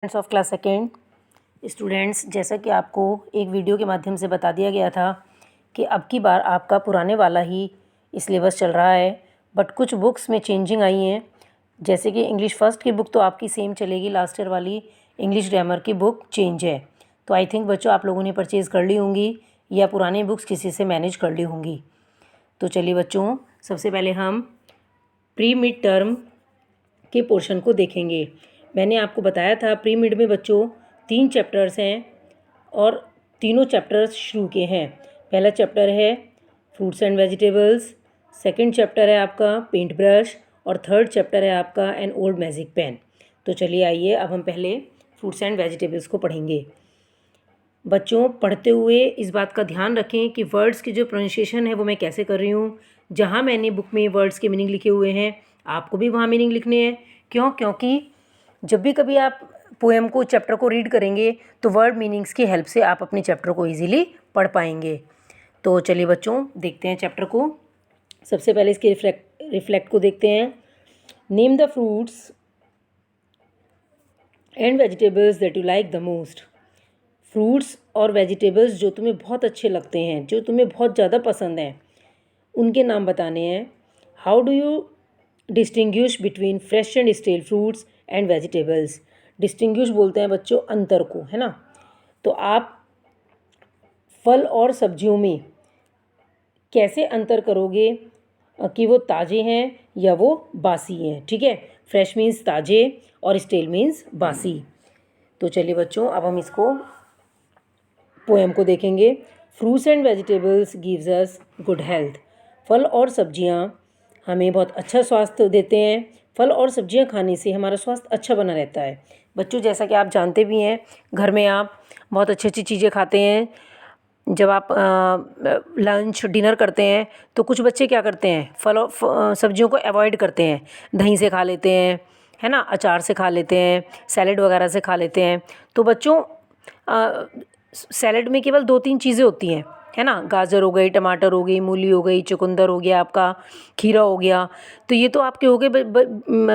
Students of class second. Students, जैसा कि आपको एक वीडियो के माध्यम से बता दिया गया था कि अब की बार आपका पुराने वाला ही सिलेबस चल रहा है, बट कुछ बुक्स में चेंजिंग आई हैं। जैसे कि इंग्लिश फर्स्ट की बुक तो आपकी सेम चलेगी, लास्ट ईयर वाली इंग्लिश ग्रामर की बुक चेंज है। तो आई थिंक बच्चों आप लोगों ने परचेज़ कर ली होंगी या पुरानी बुक्स किसी से मैनेज कर ली होंगी। तो चलिए बच्चों, सबसे पहले हम प्री मिड टर्म के पोर्शन को देखेंगे। मैंने आपको बताया था प्री मिड में बच्चों 3 चैप्टर्स हैं और तीनों चैप्टर्स शुरू के हैं। पहला चैप्टर है fruits and vegetables, second chapter है आपका पेंट ब्रश और थर्ड चैप्टर है आपका एन ओल्ड मैजिक पेन। तो चलिए आइए अब हम पहले फ्रूट्स एंड वेजिटेबल्स को पढ़ेंगे। बच्चों, पढ़ते हुए इस बात का ध्यान रखें कि वर्ड्स की जो प्रोनाउंसिएशन है वो मैं कैसे कर रही हूँ। जहाँ मैंने बुक में वर्ड्स के मीनिंग लिखे हुए हैं आपको भी वहाँ मीनिंग लिखने हैं। क्योंकि जब भी कभी आप पोएम को, चैप्टर को रीड करेंगे तो वर्ड मीनिंग्स की हेल्प से आप अपने चैप्टर को इजीली पढ़ पाएंगे। तो चलिए बच्चों, देखते हैं चैप्टर को। सबसे पहले इसके रिफ्लेक्ट को देखते हैं। Name the fruits and vegetables that you like the most. Fruits और वेजिटेबल्स जो तुम्हें बहुत अच्छे लगते हैं, जो तुम्हें बहुत ज़्यादा पसंद हैं, उनके नाम बताने हैं। How do you distinguish between fresh and stale fruits and vegetables. Distinguish बोलते हैं बच्चों अंतर को, है ना। तो आप फल और सब्जियों में कैसे अंतर करोगे कि वो ताज़े हैं या वो बासी हैं। ठीक है, फ्रेश मीन्स ताज़े और स्टेल मीन्स बासी। तो चलिए बच्चों, अब हम इसको पोएम को देखेंगे। Fruits and vegetables gives us good health. फल और सब्जियां हमें बहुत अच्छा स्वास्थ्य देते हैं। फल और सब्जियां खाने से हमारा स्वास्थ्य अच्छा बना रहता है। बच्चों, जैसा कि आप जानते भी हैं, घर में आप बहुत अच्छी अच्छी चीज़ें खाते हैं। जब आप लंच डिनर करते हैं तो कुछ बच्चे क्या करते हैं, फल और सब्जियों को अवॉइड करते हैं। दही से खा लेते हैं, है ना, अचार से खा लेते हैं, सैलेड वगैरह से खा लेते हैं। तो बच्चों, सैलेड में केवल 2-3 चीज़ें होती हैं, है ना। गाजर हो गई, टमाटर हो गई, मूली हो गई, चुकंदर हो गया, आपका खीरा हो गया। तो ये तो आपके हो गए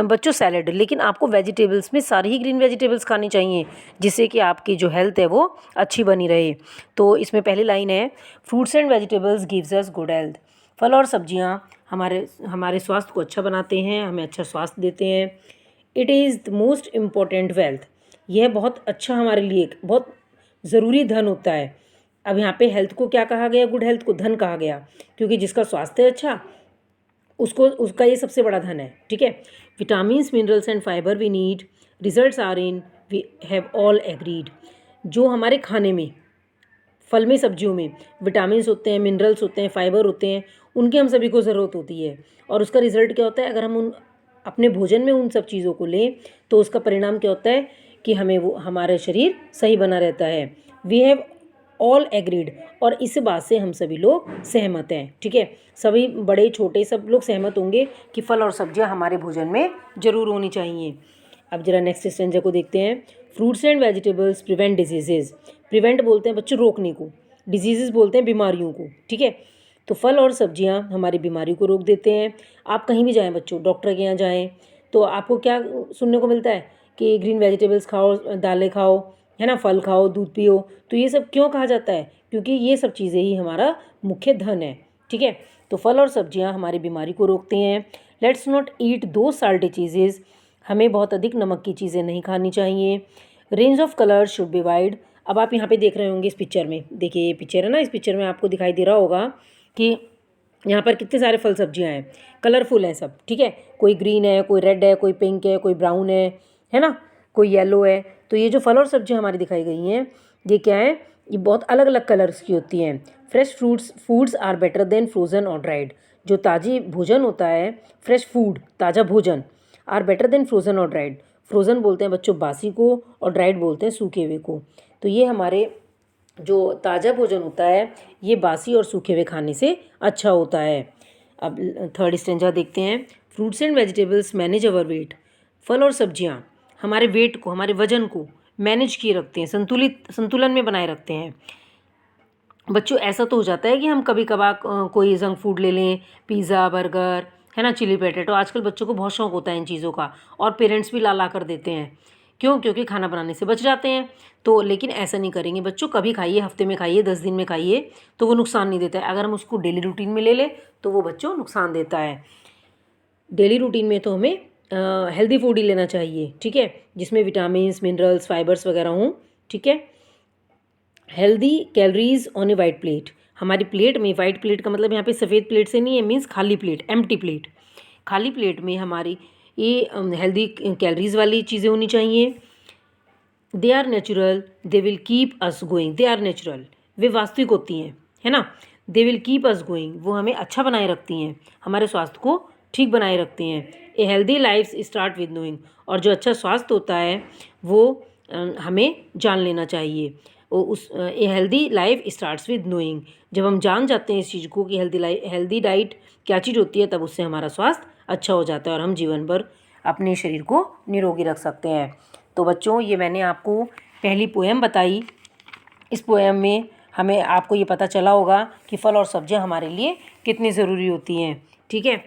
बच्चों सैलेड। लेकिन आपको वेजिटेबल्स में सारी ही ग्रीन वेजिटेबल्स खानी चाहिए, जिससे कि आपकी जो हेल्थ है वो अच्छी बनी रहे। तो इसमें पहली लाइन है, fruits and vegetables gives us good health. फल और सब्जियाँ हमारे स्वास्थ्य को अच्छा बनाते हैं, हमें अच्छा स्वास्थ्य देते हैं। It is the most important wealth. यह बहुत अच्छा हमारे लिए बहुत ज़रूरी धन होता है। अब यहाँ पे हेल्थ को क्या कहा गया, गुड हेल्थ को धन कहा गया, क्योंकि जिसका स्वास्थ्य अच्छा उसका ये सबसे बड़ा धन है। ठीक है, vitamins minerals and fibre we need, results are in, we have all agreed. जो हमारे खाने में, फल में, सब्जियों में विटामिन्स होते हैं, मिनरल्स होते हैं, फाइबर होते हैं, उनकी हम सभी को ज़रूरत होती है। और उसका रिजल्ट क्या होता है, अगर हम अपने भोजन में उन सब चीज़ों को लें तो उसका परिणाम क्या होता है कि हमारा शरीर सही बना रहता है। वी हैव ऑल एग्रीड, और इस बात से हम सभी लोग सहमत हैं। ठीक है, सभी बड़े छोटे सब लोग सहमत होंगे कि फल और सब्जियां हमारे भोजन में ज़रूर होनी चाहिए। अब जरा नेक्स्ट स्टेंजा को देखते हैं। Fruits and vegetables prevent diseases. Prevent बोलते हैं बच्चों रोकने को, डिजीजेज बोलते हैं बीमारियों को। ठीक है, तो फल और सब्जियां हमारी बीमारी को रोक देते हैं। आप कहीं भी जाएं बच्चों, डॉक्टर के यहाँ जाएं, तो आपको क्या सुनने को मिलता है कि ग्रीन वेजिटेबल्स खाओ, दालें खाओ, है ना, फल खाओ, दूध पियो। तो ये सब क्यों कहा जाता है, क्योंकि ये सब चीज़ें ही हमारा मुख्य धन है। ठीक है, तो फल और सब्जियां हमारी बीमारी को रोकते हैं। लेट्स नॉट ईट दो साल्टी चीज़ेज़। हमें बहुत अधिक नमक की चीज़ें नहीं खानी चाहिए। Range of colour should be wide. अब आप यहाँ पे देख रहे होंगे इस पिक्चर में, देखिए ये पिक्चर है ना, इस पिक्चर में आपको दिखाई दे रहा होगा कि यहाँ पर कितने सारे फल सब्जियाँ हैं, कलरफुल हैं सब। ठीक है, कोई ग्रीन है, कोई रेड है, कोई पिंक है, कोई ब्राउन है ना, कोई येलो है। तो ये जो फल और सब्जियाँ हमारी दिखाई गई हैं, ये क्या है, ये बहुत अलग अलग कलर्स की होती हैं। Fresh foods are better than frozen और ड्राइड। जो ताज़ी भोजन होता है, फ्रेश फूड ताज़ा भोजन, आर बेटर देन फ्रोज़न और ड्राइड। फ्रोज़न बोलते हैं बच्चों बासी को, और ड्राइड बोलते हैं सूखे हुए को। तो ये हमारे जो ताज़ा भोजन होता है ये बासी और सूखे हुए खाने से अच्छा होता है। अब थर्ड स्टेंजा देखते हैं। Fruits and vegetables manage our weight. फल और सब्जियां हमारे वेट को, हमारे वजन को मैनेज किए रखते हैं, संतुलन में बनाए रखते हैं। बच्चों, ऐसा तो हो जाता है कि हम कभी कभार कोई जंक फूड ले लें, पिज़्ज़ा, बर्गर, है ना, चिली पोटैटो। आजकल बच्चों को बहुत शौक होता है इन चीज़ों का, और पेरेंट्स भी ला ला कर देते हैं क्यों? क्योंकि खाना बनाने से बच जाते हैं। तो लेकिन ऐसा नहीं करेंगे बच्चों, कभी खाइए, हफ्ते में खाइए, 10 दिन में खाइए, तो वो नुकसान नहीं देता है। अगर हम उसको डेली रूटीन में ले लें तो वो बच्चों नुकसान देता है। डेली रूटीन में तो हमें हेल्दी फूड ही लेना चाहिए, ठीक है, जिसमें विटामिन्स, मिनरल्स, फाइबर्स वगैरह हों, ठीक है। Healthy calories on A white plate, हमारी प्लेट में, वाइट प्लेट का मतलब यहाँ पे सफ़ेद प्लेट से नहीं है, मीन्स खाली प्लेट, एम्प्टी प्लेट, खाली प्लेट में हमारी ये हेल्दी कैलोरीज वाली चीज़ें होनी चाहिए। They are natural, they will keep us going, they are natural, वे वास्तविक होती हैं, है ना। They will keep us going, वो हमें अच्छा बनाए रखती हैं, हमारे स्वास्थ्य को ठीक बनाए रखती हैं। A healthy life start with knowing, और जो अच्छा स्वास्थ्य होता है वो हमें जान लेना चाहिए। A healthy life starts with knowing, जब हम जान जाते हैं इस चीज़ को कि हेल्दी डाइट क्या चीज़ होती है, तब उससे हमारा स्वास्थ्य अच्छा हो जाता है और हम जीवन भर अपने शरीर को निरोगी रख सकते हैं। तो बच्चों, ये मैंने आपको पहली पोएम बताई। इस पोएम में हमें आपको ये पता चला होगा कि फल और सब्जियां हमारे लिए कितनी ज़रूरी होती हैं, ठीक है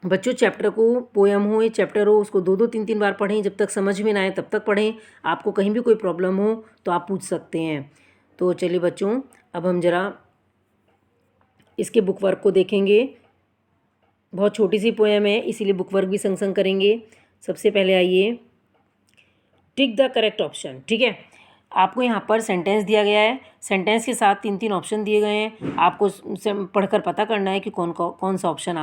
बच्चों। चैप्टर को, पोएम हो या चैप्टर हो, उसको 2-2 3-3 बार पढ़ें, जब तक समझ में ना आए तब तक पढ़ें। आपको कहीं भी कोई प्रॉब्लम हो तो आप पूछ सकते हैं। तो चलिए बच्चों, अब हम ज़रा इसके बुक वर्क को देखेंगे। बहुत छोटी सी पोएम है, इसीलिए बुक वर्क भी संग संग करेंगे। सबसे पहले आइए, टिक द करेक्ट ऑप्शन, ठीक है। आपको यहाँ पर सेंटेंस दिया गया है, सेंटेंस के साथ 3-3 ऑप्शन दिए गए हैं। आपको पढ़कर पता करना है कि कौन सा ऑप्शन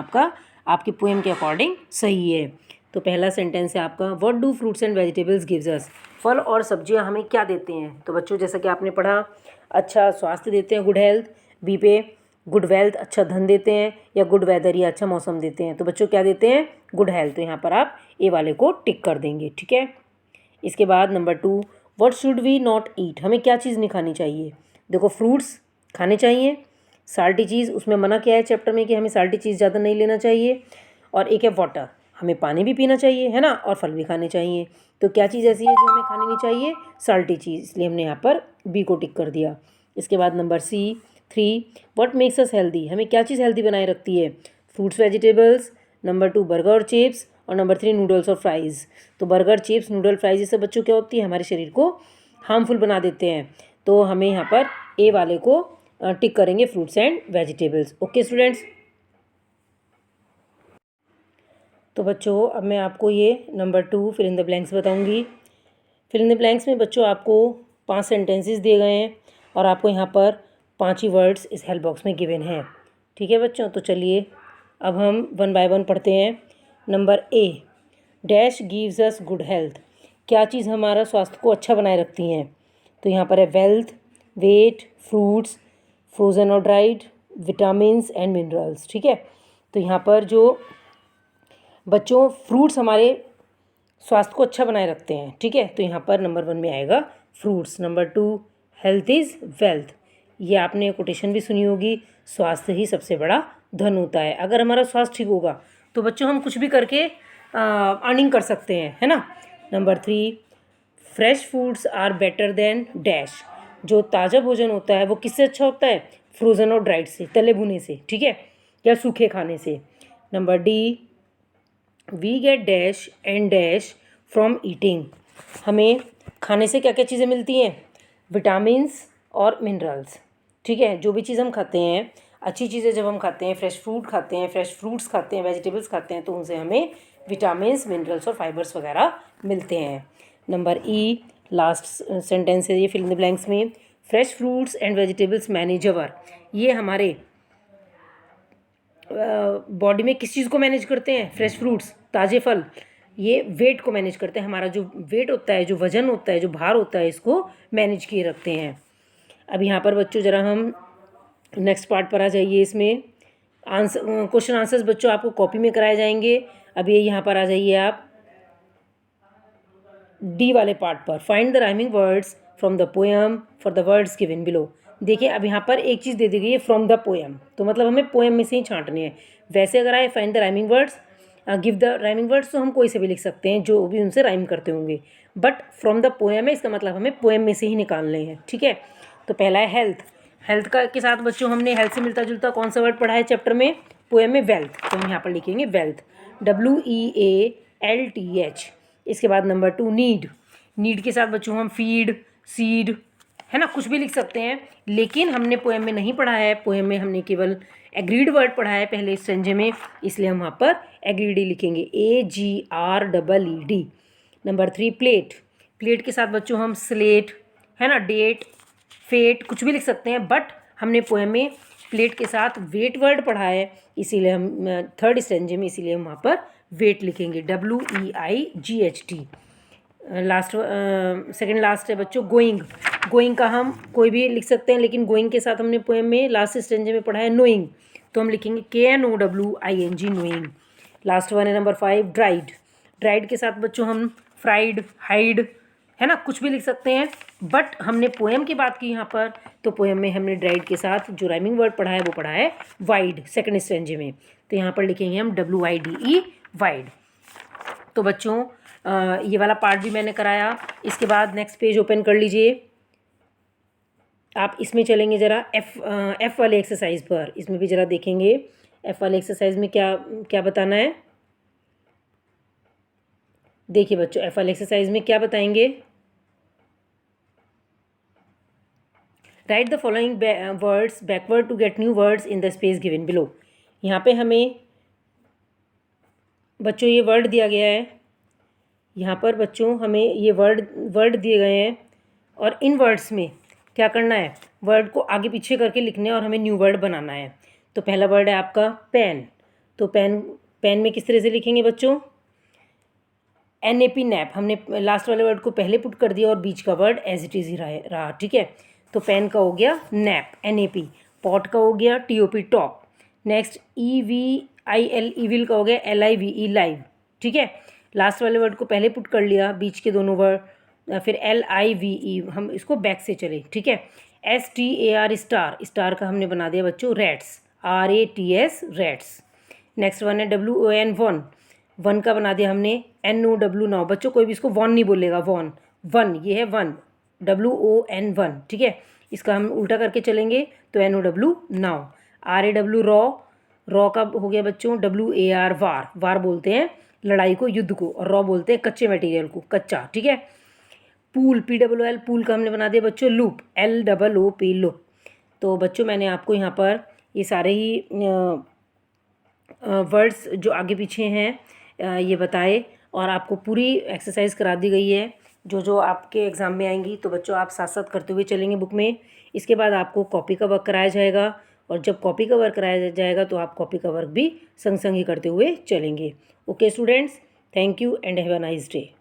आपकी पोएम के अकॉर्डिंग सही है। तो पहला सेंटेंस है आपका, what do fruits and vegetables gives us, फल और सब्जियां हमें क्या देते हैं। तो बच्चों, जैसा कि आपने पढ़ा, अच्छा स्वास्थ्य देते हैं, गुड हेल्थ, बी पे गुड वेल्थ, अच्छा धन देते हैं, या गुड वेदर, या अच्छा मौसम देते हैं। तो बच्चों क्या देते हैं? Good health. तो यहाँ पर आप ए वाले को टिक कर देंगे, ठीक है। इसके बाद number 2, what should we not eat, हमें क्या चीज़ नहीं खानी चाहिए। देखो, फ्रूट्स खाने चाहिए, साल्टी चीज़ उसमें मना किया है चैप्टर में कि हमें साल्टी चीज़ ज़्यादा नहीं लेना चाहिए, और एक है वाटर, हमें पानी भी पीना चाहिए, है ना, और फल भी खाने चाहिए। तो क्या चीज़ ऐसी है जो हमें खानी नहीं चाहिए? साल्टी चीज़, इसलिए हमने यहाँ पर बी को टिक कर दिया। इसके बाद number C 3, what makes us healthy, हमें क्या चीज़ हेल्दी बनाए रखती है? फ्रूट्स वेजिटेबल्स, नंबर 2 बर्गर और चिप्स, और नंबर 3 नूडल्स और फ्राइज़। तो बर्गर, चिप्स, नूडल, फ्राइज़, ये सब बच्चों क्या होती है? हमारे शरीर को हार्मफुल बना देते हैं। तो हमें यहाँ पर ए वाले को टिक करेंगे, fruits and vegetables. Okay students. तो बच्चों, अब मैं आपको ये number 2 fill in the blanks बताऊंगी। फिल इन द ब्लैंक्स में बच्चों आपको 5 सेंटेंसेस दिए गए हैं, और आपको यहाँ पर 5 ही वर्ड्स इस हेल्प बॉक्स में गिवन है, ठीक है बच्चों। तो चलिए अब हम 1 बाय 1 पढ़ते हैं। Number A, dash gives us good health, क्या चीज़ हमारा स्वास्थ्य को अच्छा बनाए रखती हैं? तो यहाँ पर है वेल्थ, वेट, फ्रूट्स, फ्रोज़न और ड्राइड, विटामिन्स एंड मिनरल्स, ठीक है। तो यहाँ पर जो बच्चों फ्रूट्स हमारे स्वास्थ्य को अच्छा बनाए रखते हैं, ठीक है। तो यहाँ पर नंबर 1 में आएगा fruits. Number 2, health is wealth, ये आपने कोटेशन भी सुनी होगी, स्वास्थ्य ही सबसे बड़ा धन होता है। अगर हमारा स्वास्थ्य ठीक होगा तो बच्चों हम कुछ भी करके अर्निंग कर सकते हैं, है ना। Number 3, fresh foods are better than dash, जो ताज़ा भोजन होता है वो किससे अच्छा होता है? फ्रोज़न और ड्राइड से, तले भुने से, ठीक है, या सूखे खाने से। Number D, we get dash and dash from eating, हमें खाने से क्या क्या चीज़ें मिलती हैं? विटामिन्स और मिनरल्स, ठीक है। जो भी चीज़ हम खाते हैं, अच्छी चीज़ें जब हम खाते हैं, फ्रेश फूड खाते हैं, फ्रेश फ्रूट्स खाते हैं, वेजिटेबल्स खाते हैं, तो उनसे हमें विटामिन्स, मिनरल्स और फाइबर्स वगैरह मिलते हैं। नंबर ई, लास्ट सेंटेंस है ये फिल इन द ब्लैंक्स में, fresh fruits and vegetables manage our, ये हमारे बॉडी में किस चीज़ को मैनेज करते हैं? फ्रेश फ्रूट्स, ताज़े फल, ये वेट को मैनेज करते हैं, हमारा जो वेट होता है, जो वज़न होता है, जो भार होता है, इसको मैनेज किए रखते हैं। अब यहाँ पर बच्चों ज़रा हम नेक्स्ट पार्ट पर आ जाइए। इसमें क्वेश्चन आंसर्स बच्चों आपको कॉपी में कराए जाएंगे। अब ये यहाँ पर आ जाइए आप डी वाले पार्ट पर, find the rhyming words from the poem for the words given below. देखिए, अब यहाँ पर एक चीज़ दे दी गई है, फ्रॉम द पोएम, तो मतलब हमें पोएम में से ही छांटने हैं। वैसे अगर आए find the rhyming words, give the rhyming words, तो हम कोई से भी लिख सकते हैं जो भी उनसे राइम करते होंगे, बट फ्रॉम द पोएम है, इसका मतलब हमें पोएम में से ही निकालने हैं, ठीक है। तो पहला है हेल्थ, हेल्थ का के साथ बच्चों हमने हेल्थ से मिलता जुलता कौन सा वर्ड पढ़ा है चैप्टर में? पोएम में वेल्थ, तो हम यहाँ पर लिखेंगे वेल्थ, WEALTH, इसके बाद नंबर 2 नीड। नीड के साथ बच्चों हम फीड, सीड, है ना, कुछ भी लिख सकते हैं, लेकिन हमने पोएम में नहीं पढ़ा है। पोएम में हमने केवल एग्रीड वर्ड पढ़ा है पहले स्ट्रेंजे में, इसलिए हम वहाँ पर एग्रीड ही लिखेंगे, AGREED। Number 3 plate. प्लेट के साथ बच्चों हम स्लेट, है ना, डेट, फेट, कुछ भी लिख सकते हैं, बट हमने पोएम में प्लेट के साथ वेट वर्ड पढ़ा है, इसीलिए हम थर्ड स्ट्रेंजे में, इसीलिए हम वहाँ पर वेट लिखेंगे, WEIGHT। लास्ट सेकंड लास्ट है बच्चों गोइंग। गोइंग का हम कोई भी लिख सकते हैं, लेकिन गोइंग के साथ हमने पोएम में लास्ट स्ट्रेंजे में पढ़ा है नोइंग, तो हम लिखेंगे KNOWING, नोइंग। लास्ट वन है नंबर 5 ड्राइड। ड्राइड के साथ बच्चों हम फ्राइड, हाइड, है ना, कुछ भी लिख सकते हैं, बट हमने पोएम की बात की यहाँ पर, तो पोएम में हमने ड्राइड के साथ जो राइमिंग वर्ड पढ़ा है वो पढ़ा है वाइड, सेकंड स्ट्रेंजे में, तो यहाँ पर लिखेंगे हम WIDE, वाइड। तो बच्चों ये वाला पार्ट भी मैंने कराया। इसके बाद नेक्स्ट पेज ओपन कर लीजिए आप, इसमें चलेंगे ज़रा F वाले एक्सरसाइज पर, इसमें भी ज़रा देखेंगे F वाले एक्सरसाइज में क्या क्या बताना है। देखिए बच्चों F वाले एक्सरसाइज में क्या बताएंगे, write the following words backward to get new words in the space given below. यहाँ पे हमें बच्चों ये वर्ड दिया गया है, यहाँ पर बच्चों हमें ये वर्ड दिए गए हैं, और इन वर्ड्स में क्या करना है, वर्ड को आगे पीछे करके लिखने और हमें न्यू वर्ड बनाना है। तो पहला वर्ड है आपका पेन, तो पेन में किस तरह से लिखेंगे बच्चों, NAP, नैप। हमने लास्ट वाले वर्ड को पहले पुट कर दिया और बीच का वर्ड एज इट इज़ ही रहा, ठीक है। तो पेन का हो गया नैप, NAP। पॉट का हो गया TOP, top. Next EVIL, evil का हो गया LIVE, लाइव, ठीक है। लास्ट वाले वर्ड को पहले पुट कर लिया, बीच के दोनों वर्ड, फिर LIVE, हम इसको बैक से चले, ठीक है। STAR, स्टार का हमने बना दिया बच्चों rats, RATS, rats. Next one है WON, वन का बना दिया हमने NOW, नाउ। बच्चों कोई भी इसको वॉन नहीं बोलेगा, वन, ये है वन, WON, वन, ठीक है। इसका हम उल्टा करके चलेंगे तो NOW, नाउ। RAW, रॉ का हो गया बच्चों WAR, वार बोलते हैं लड़ाई को, युद्ध को, और रॉ बोलते हैं कच्चे मटेरियल को, कच्चा, ठीक है। पूल, PWL, पूल का हमने बना दिया बच्चों लूप, LOOP, लूप। तो बच्चों मैंने आपको यहाँ पर ये सारे ही वर्ड्स जो आगे पीछे हैं ये बताए, और आपको पूरी एक्सरसाइज करा दी गई है जो जो आपके एग्ज़ाम में आएंगी। तो बच्चों आप साथ साथ करते हुए चलेंगे बुक में। इसके बाद आपको कॉपी का वर्क कराया जाएगा, और जब कॉपी का वर्क कराया जाएगा तो आप कॉपी का वर्क भी संग संग ही करते हुए चलेंगे। Okay students, thank you and have a nice day.